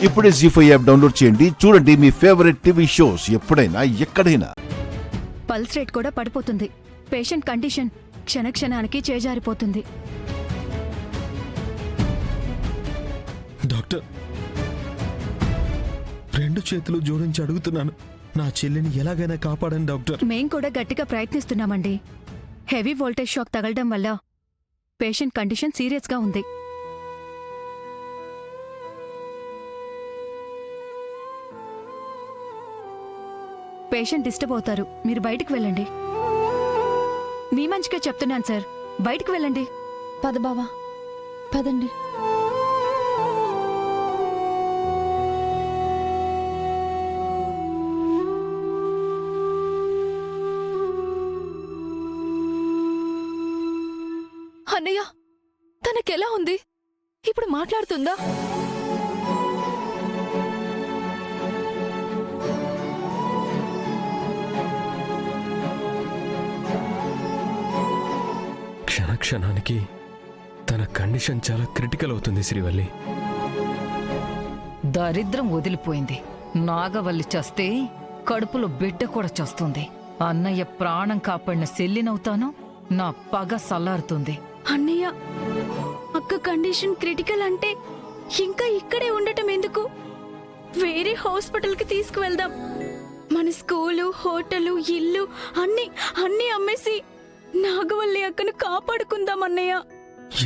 ఇప్పుడే జీ5 app download చేయండి. చూడండి మీ ఫేవరెట్ టీవీ షోస్ ఎప్పుడైనా ఎక్కడైనా. పల్స్ రేట్ కూడా పడిపోతుంది. పేషెంట్ కండిషన్ క్షణక్షణానికి చేజారిపోతుంది. డాక్టర్, 2 చేతులు జోడించి అడుగుతున్నాను, నా చెల్లిని ఎలాగైనా కాపాడండి డాక్టర్. మేం కూడా గట్టిగా ప్రయత్నిస్తున్నామండి. హెవీ వోల్టేజ్ షాక్ తగలడం వల్ల పేషెంట్ కండిషన్ సీరియస్గా ఉంది. పేషెంట్ డిస్టర్బ్ అవుతారు. మీరు బయటికి వెళ్ళండి. మీ మంచిగా చెప్తున్నాను సార్, బయటికి వెళ్ళండి. పద బావా, పదండి. అన్నయ్య, తనకెలా ఉంది? ఇప్పుడు మాట్లాడుతుందా? క్షణానికి తన కండిషన్ చాలా క్రిటికల్ అవుతుంది శ్రీవల్లి. దరిద్రం వదిలిపోయింది. నాగవల్లి చస్తే కడుపులో బిడ్డ కూడా చస్తుంది. అన్నయ్య ప్రాణం కాపాడిన సెల్లినవుతాను. నా పగ సల్లారుతుంది. అన్నయ్య, అక్క కండిషన్ క్రిటికల్ అంటే ఇంకా ఇక్కడే ఉండటం ఎందుకు? వేరే హాస్పిటల్కి తీసుకువెళ్దాం. మన స్కూలు, హోటలు, ఇల్లు అన్నీ అమ్మేసి నాగవల్లి అక్కను కాపాడుకుందాం అన్నయ్య.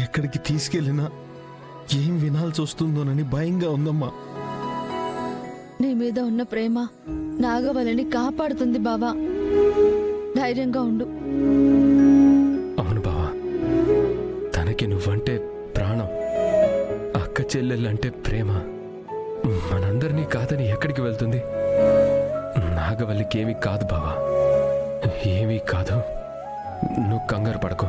ఎక్కడికి తీసుకెళ్ళినా ఏం వినాల్సి వస్తుందోనని భయంగా ఉందమ్మా. నీ మీద ఉన్న ప్రేమ నాగవల్లిని కాపాడుతుంది బావా. ధైర్యంగా ఉండు. అవును బావా, తనకి నువ్వంటే ప్రాణం, అక్క చెల్లెళ్ళంటే ప్రేమ. మనందరినీ కాదని ఎక్కడికి వెళ్తుంది? నాగవల్లికి ఏమీ కాదు బావా, ఏమీ కాదు. నువ్వు కంగారు పడకు.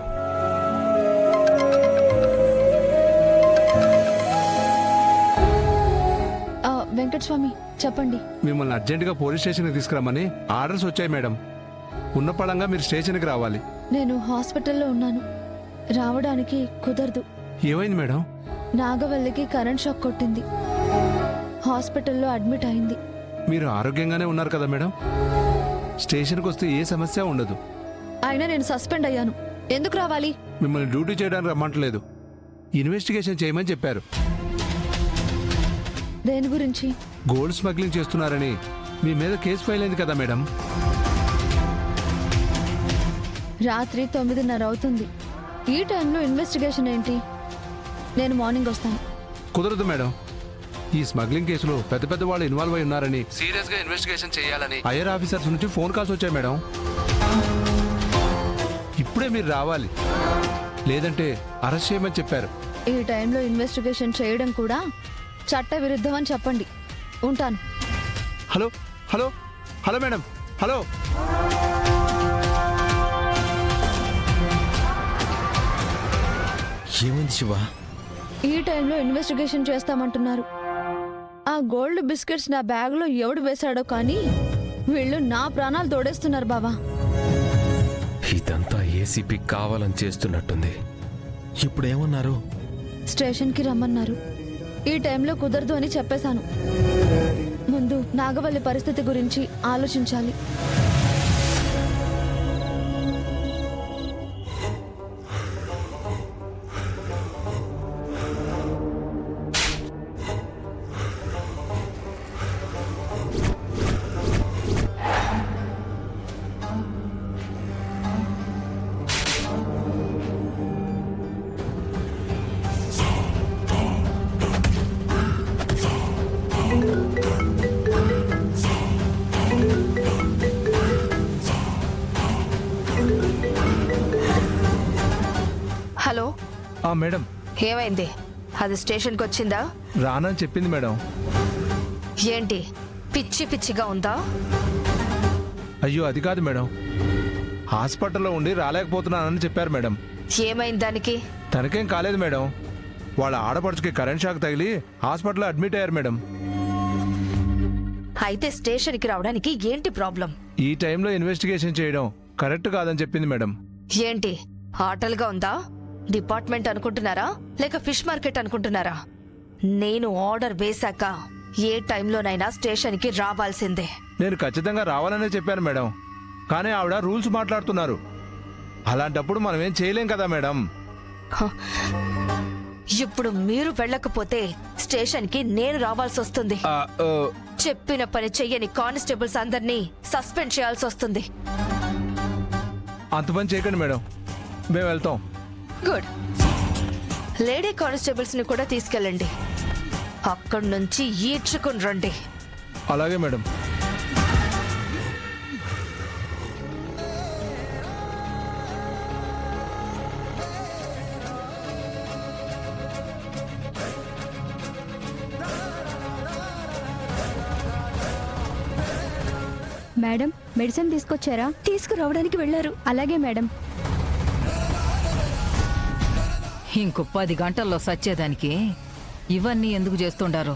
వెంకటస్వామి చెప్పండి. మిమ్మల్ని అర్జెంటుగా పోలీస్ స్టేషన్కి తీసుకురమ్మని ఆర్డర్స్ వచ్చాయి మేడం. ఉన్న పడంగా మీరు స్టేషన్కి రావాలి. నేను హాస్పిటల్లో ఉన్నాను, రావడానికి కుదరదు. ఏమైంది మేడం? నాగవల్లికి కరెంట్ షాక్ కొట్టింది, హాస్పిటల్లో అడ్మిట్ అయింది. మీరు ఆరోగ్యంగానే ఉన్నారు కదా మేడం? స్టేషన్కి వస్తే ఏ సమస్య ఉండదు. అయినా నేను సస్పెండ్ అయ్యాను. ఎందుకు రావాలి? మిమ్మల్ని డ్యూటీ చేయడానికి రమ్మంటలేదు, ఇన్వెస్టిగేషన్ చేయమని చెప్పారు. దేని గురించి? గోల్డ్ స్మగ్లింగ్ చేస్తున్నారని మీ మీద కేసు ఫైల్ అయింది కదా మేడం? రాత్రి 9:30 అవుతుంది. ఈ టైంలో ఇన్వెస్టిగేషన్ ఏంటి? నేను మార్నింగ్ వస్తాను. కుదరదు మేడం. ఈ స్మగ్లింగ్ కేసులో పెద్ద పెద్ద వాళ్ళు ఇన్వాల్వ్ అయి ఉన్నారని, సీరియస్ గా ఇన్వెస్టిగేషన్ చేయాలని హైయర్ ఆఫీసర్స్ నుంచి ఫోన్ కాల్స్ వచ్చాయి మేడం. ఇప్పుడే మీరు రావాలి, లేదంటే అరెస్ట్ చేయమని చెప్పారు. ఈ టైంలో ఇన్వెస్టిగేషన్ చేయడం కూడా చట్ట విరుద్ధం అని చెప్పండి. ఉంటాను. Hello hello hello madam, hello. ఏమైంది శివ? ఈ టైంలో ఇన్వెస్టిగేషన్ చేస్తామంటున్నారు. ఆ గోల్డ్ బిస్కెట్స్ నా బ్యాగ్లో ఎవడు వేశాడో కానీ వీళ్ళు నా ప్రాణాలు తోడేస్తున్నారు బావా. ఇదంతా ఏసీపీ కావాలని చేస్తున్నట్టుంది. ఇప్పుడు ఏమన్నారు? స్టేషన్కి రమ్మన్నారు. ఈ టైంలో కుదరదు అని చెప్పేశాను. ముందు నాగవల్లి పరిస్థితి గురించి ఆలోచించాలి. హలో మేడం, ఏమైంది? అది స్టేషన్కి వచ్చిందా? రానని చెప్పింది మేడం. ఏంటి పిచ్చిగా ఉందా? అయ్యో అది కాదు మేడం, హాస్పిటల్లో ఉండి రాలేకపోతున్నానని చెప్పారు మేడం. ఏమైంది దానికి? తనకేం కాలేదు మేడం, వాళ్ళ ఆడపడుచుకి కరెంట్ షాక్ తగిలి హాస్పిటల్లో అడ్మిట్ అయ్యారు మేడం. అయితే స్టేషన్కి రావడానికి ఏంటి ప్రాబ్లం? ఈ టైంలో ఇన్వెస్టిగేషన్ చేయడం కరెక్ట్ కాదని చెప్పింది మేడం. ఏంటి ఆటలుగా ఉందా? డిపార్ట్మెంట్ అనుకుంటున్నారా లేక ఫిష్ మార్కెట్ అనుకుంటున్నారా? నేను ఆర్డర్ వేశాక ఏ టైంలోనైనా స్టేషన్కి రావాల్సిందే. నేను ఖచ్చితంగా రావాలనే చెప్పాను మేడం, కానీ ఆవిడ రూల్స్ మాట్లాడుతున్నారు. అలాంటప్పుడు మనం ఏం చేయలేం కదా మేడం. ఇప్పుడు మీరు వెళ్ళకపోతే స్టేషన్కి నేను రావాల్సి వస్తుంది. చెప్పిన పని చెయ్యని కానిస్టేబుల్స్ అందరినీ సస్పెండ్ చేయాల్సి వస్తుంది. అంత పని చేయకండి మేడం, మేము వెళ్తాం. గుడ్. లేడీ కానిస్టేబుల్స్ ని కూడా తీసుకెళ్ళండి. అక్కడి నుంచి ఈడ్చుకుని రండి. అలాగే మేడం. మేడం, మెడిసిన్ తీసుకొచ్చారా? తీసుకురావడానికి వెళ్ళారు. అలాగే మేడం. ఇంకో 10 గంటల్లో సచ్చేదానికి ఇవన్నీ ఎందుకు చేస్తుండారో?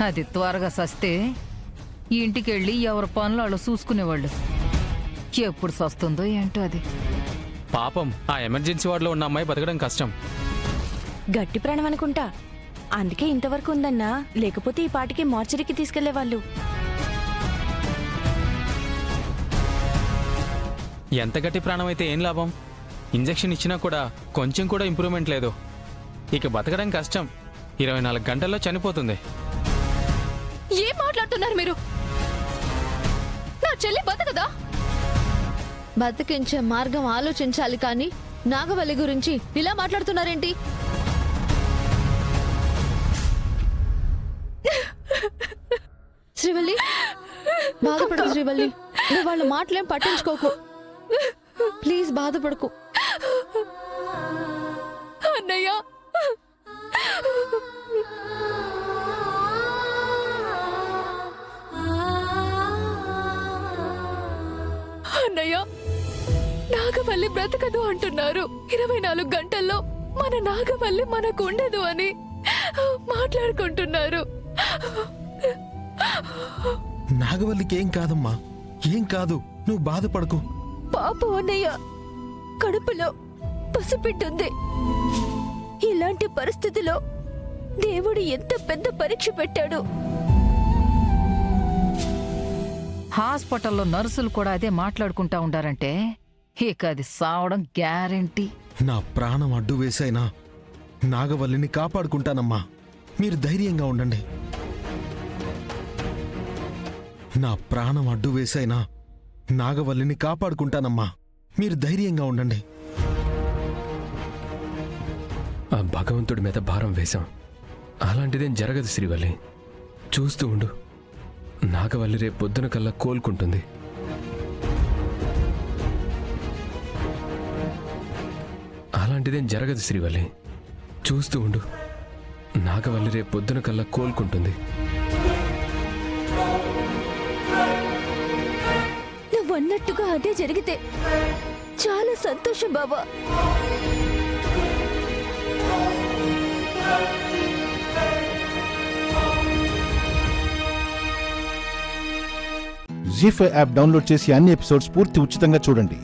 అది త్వరగా సస్తే ఇంటికెళ్ళి ఎవరి పనులు వాళ్ళు చూసుకునేవాళ్ళు. ఎప్పుడు సస్తుందో ఏంటో అది. పాపం ఆ ఎమర్జెన్సీ వార్డులో ఉన్న అమ్మాయి బతకడం కష్టం. గట్టి ప్రాణం అనుకుంటా, అందుకే ఇంతవరకు ఉందన్నా. లేకపోతే ఈ పాటికి మార్చరీకి తీసుకెళ్లేవాళ్ళు. ఎంత గట్టి ప్రాణం అయితే ఏం లాభం? ఇంజెక్షన్ ఇచ్చినా కూడా కొంచెం కూడా ఇంప్రూవ్మెంట్ లేదు. ఇక బతకడం కష్టం. 24 గంటల్లో చనిపోతుంది. ఏం మాట్లాడుతున్నారు మీరు? నా చెల్లి బతకదా? బతికించే మార్గం ఆలోచించాలి కానీ నాగవల్లి గురించి ఇలా మాట్లాడుతున్నారేంటి? శ్రీవల్లి, బాధపడకు శ్రీవల్లి. నువ్వు వాళ్ళ మాటలేం పట్టించుకోకు. ప్లీజ్ బాధపడకు. అన్నయ్య, అన్నయ్య, నాగవల్లి బ్రతకదు అంటున్నారు. 24 గంటల్లో మన నాగవల్లి మనకు ఉండదు అని మాట్లాడుకుంటున్నారు. నాగవల్లికి ఏం కాదమ్మా, ఏం కాదు. నువ్వు బాధపడకు. పాపం అన్నయ్య, కడుపులో పసిబిడ్డుంది. ఇలాంటి పరిస్థితిలో దేవుడు ఎంత పెద్ద పరీక్ష పెట్టాడు. హాస్పిటల్లో నర్సులు కూడా అదే మాట్లాడుకుంటా ఉండారంటే ఇక అది సావడం గ్యారెంటీ. నా ప్రాణం అడ్డు వేసైనా నాగవల్లిని కాపాడుకుంటానమ్మా. మీరు ధైర్యంగా ఉండండి. నా ప్రాణం అడ్డు వేసైనా నాగవల్లిని కాపాడుకుంటానమ్మా. మీరు ధైర్యంగా ఉండండి. ఆ భగవంతుడి మీద భారం వేశాం. అలాంటిదేం జరగదు శ్రీవల్లి. చూస్తూ ఉండు. నాగవల్లి రేపు పొద్దున కల్లా కోలుకుంటుంది. అలాంటిదేం జరగదు శ్రీవల్లి. చూస్తూ ఉండు. నాగవల్లి రేపు పొద్దున కల్లా కోలుకుంటుంది. నువ్వన్నట్టుగా అదే జరిగితే చాలా సంతోషం బాబా. జీ5 యాప్ డౌన్లోడ్ చేసి అన్ని ఎపిసోడ్స్ పూర్తి ఉచితంగా చూడండి.